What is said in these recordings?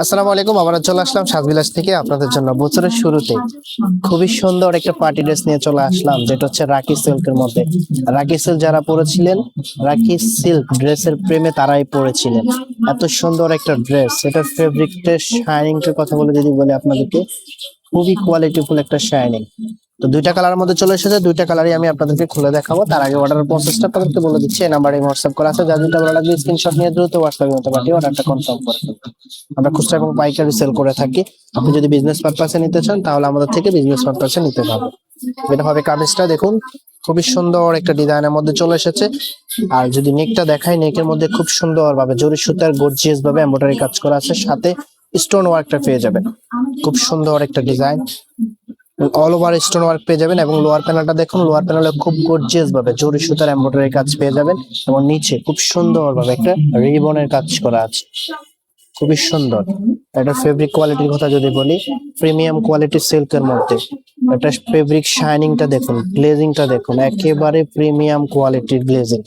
আসসালামু আলাইকুম। আবার চলে আসলাম সাজবিলাস থেকে আপনাদের জন্য বছরের শুরুতে খুবই সুন্দর একটা পার্টি ড্রেস নিয়ে চলে আসলাম, যেটা হচ্ছে রাখি সিল্কের মধ্যে। রাখি সিল্ক যারা পরেছিলেন, রাখি সিল্ক ড্রেসের প্রেমে তারাই পরেছিলেন। এত সুন্দর একটা ড্রেস, এটার ফেব্রিকটা শাইনিংটার কথা বলে যদি বলি আপনাদেরকে, খুবই কোয়ালিটিফুল একটা শাইনিং। তো দুইটা কালারের মধ্যে চলে এসেছে, দুইটা কালারই আমি আপনাদেরকে খুলে দেখাবো। তার আগে অর্ডারের প্রসেসটা আপনাদেরকে বলে দিচ্ছি। এই নাম্বারে হোয়াটসঅ্যাপ করা আছে, যার যেটা ভালো লাগবে স্ক্রিনশট নিয়ে দ্রুত হোয়াটসঅ্যাপে মতো পাঠিয়ে অর্ডারটা কনফার্ম করে ফেলবেন। আমরা খুচরা এবং পাইকারি সেল করে থাকি। আপনি যদি বিজনেস পারপাসে নিতে চান তাহলে আমাদের থেকে বিজনেস পারপাসে নিতে পারবেন। এটা হবে কামিজটা, দেখুন খুবই সুন্দর একটা ডিজাইনের মধ্যে চলে এসেছে। আর যদি নেকটা দেখাই, নেকের মধ্যে খুব সুন্দর ভাবে জরি সুতার গর্জিয়াস ভাবে এমব্রয়ডারি কাজ করা আছে, সাথে স্টোন ওয়ার্কটা পেয়ে যাবেন। খুব সুন্দর একটা design, all over stone work পেয়ে যাবেন। এবং লোয়ার প্যানেলটা দেখুন, লোয়ার প্যানেলে খুব গর্জিয়াস ভাবে জরি সুতার এমব্রয়ডারি কাজ পেয়ে যাবেন। এবং নিচে খুব সুন্দর ভাবে একটা রিবনের কাজ করা আছে, খুবই সুন্দর। এটা ফেব্রিক কোয়ালিটির কথা যদি বলি, প্রিমিয়াম কোয়ালিটি সিল্কের মধ্যে এটা ফেব্রিক শাইনিংটা দেখুন, গ্লেজিংটা দেখুন, একেবারে প্রিমিয়াম কোয়ালিটির গ্লেজিং,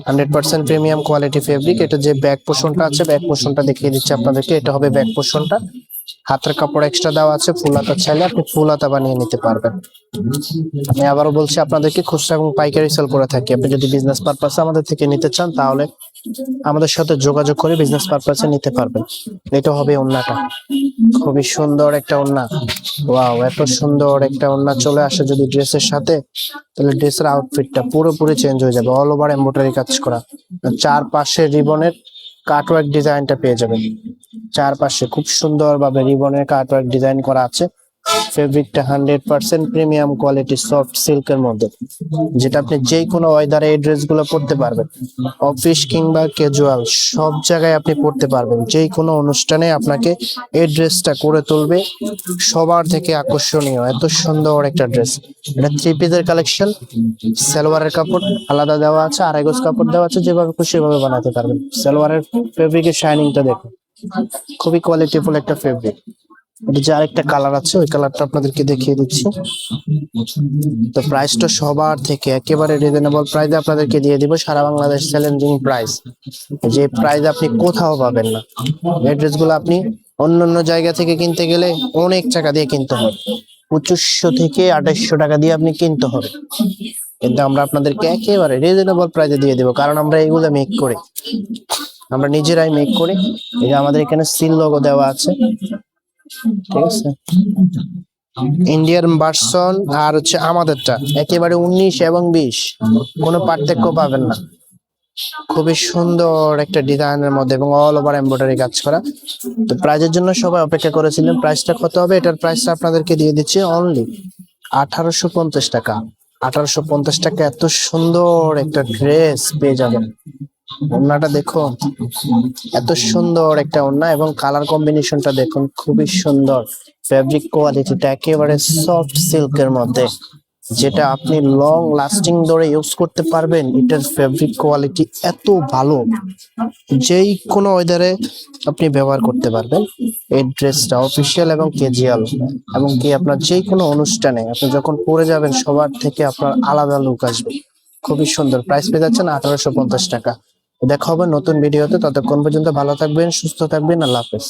100% প্রিমিয়াম কোয়ালিটি ফেব্রিক। এটা যে ব্যাক পোর্শনটা আছে, ব্যাক পোর্শনটা দেখিয়ে দিচ্ছি আপনাদেরকে। এটা হবে ব্যাক পোর্শনটা, হাতের কাপড় এক্সট্রা দেওয়া আছে। ফুল হাতা চাইলে আপনি ফুল হাতা বানিয়ে নিতে পারবেন। আমি আবারও বলছি, আপনাদেরকে খুচরা এবং পাইকারি সেল করে থাকি। আপনি যদি বিজনেস পারপাসে আমাদের থেকে নিতে চান তাহলে আমাদের সাথে যোগাযোগ করে বিজনেস পারপাসে নিতে পারবেন। এটা হবে ওড়নাটা, খুবই সুন্দর একটা ওড়না। ওয়াও, এত সুন্দর একটা ওড়না চলে আসে যদি ড্রেসের সাথে, তাহলে ড্রেসের আউটফিটটা পুরোপুরি চেঞ্জ হয়ে যাবে। অল ওভার এমব্রয়ডারি কাজ করা, চারপাশে রিবনের কাটওয়ার্ক ডিজাইনটা পেয়ে যাবেন। চারপাশে খুব সুন্দর ভাবে রিবনের কাটওয়ার্ক ডিজাইন করা আছে। ফেব্রিকটা 100% প্রিমিয়াম কোয়ালিটি সফট সিল্কের মধ্যে, যেটা আপনি যে কোনো ওয়েদারে এই ড্রেসগুলো পরতে পারবেন। অফিস কিংবা ক্যাজুয়াল সব জায়গায় আপনি পরতে পারবেন। যে কোনো অনুষ্ঠানে আপনাকে এই ড্রেসটা করে তুলবে সবার থেকে আকর্ষণীয়। এত সুন্দর একটা ড্রেস, এটা থ্রি পিসের কালেকশন। সালোয়ারের কাপড় আলাদা দেওয়া আছে, আড়াই গজ কাপড় দেওয়া আছে, যেভাবে খুশি সেভাবে বানাতে পারবেন। সালোয়ারের ফেব্রিকের শাইনিংটা দেখুন, খুবই কোয়ালিটিফুল একটা ফেব্রিক। যে আরেকটা কালার আছে, ওই কালারটা আপনাদেরকে দেখিয়ে দিচ্ছি। তো প্রাইসটা সবার থেকে একেবারে রিজনেবল প্রাইসে আপনাদেরকে দিয়ে দিব, সারা বাংলাদেশ চ্যালেঞ্জিং প্রাইস, যে প্রাইস আপনি কোথাও পাবেন না। এই ড্রেসগুলো আপনি অন্য জায়গা থেকে কিনতে গেলে অনেক টাকা দিয়ে কিনতে হবে, 2500 থেকে 2800 টাকা দিয়ে আপনি কিনতে হবে। কিন্তু আমরা আপনাদেরকে একেবারে রিজনেবল প্রাইসে দিয়ে দিব, কারণ আমরা এগুলো মেক করি, আমরা নিজেরাই মেক করি। এই যে আমাদের এখানে সিল লোগো দেওয়া আছে, ঠিক আছে। ইন্ডিয়ান ভার্সন আর হচ্ছে আমাদেরটা একেবারে 19 এবং 20, কোনো পার্থক্য পাবেন না। খুবই সুন্দর একটা ডিজাইনের মধ্যে এবং অল ওভার এমব্রয়ডারি কাজ করা। তো প্রাইজের জন্য সবাই অপেক্ষা করেছিলেন, প্রাইসটা কত হবে? এটার প্রাইসটা আপনাদেরকে দিয়ে দিচ্ছি অনলি 1850 টাকা। 1850 টাকা এত সুন্দর একটা ড্রেস পেয়ে যাবেন। ওড়নাটা দেখুন, এত সুন্দর একটা ওড়না এবং কালার কম্বিনেশনটা দেখুন, খুবই সুন্দর। ফেব্রিক কোয়ালিটিটা একেবারে সফট সিল্কের মধ্যে, যেটা আপনি লং লাস্টিং ধরে ইউজ করতে পারবেন। এটার ফেব্রিক কোয়ালিটি এত ভালো, যেই কোনো ওয়েদারে আপনি ব্যবহার করতে পারবেন। এই ড্রেসটা অফিসিয়াল এবং ক্যাজুয়াল, এবং কি আপনার যে কোনো অনুষ্ঠানে আপনি যখন পরে যাবেন সবার থেকে আপনার আলাদা লুক আসবে। খুবই সুন্দর। প্রাইস পেয়ে যাচ্ছেন 1850 টাকা। দেখা হবে নতুন ভিডিওতে, ততক্ষণ পর্যন্ত ভালো থাকবেন, সুস্থ থাকবেন, আল্লাহ হাফেজ।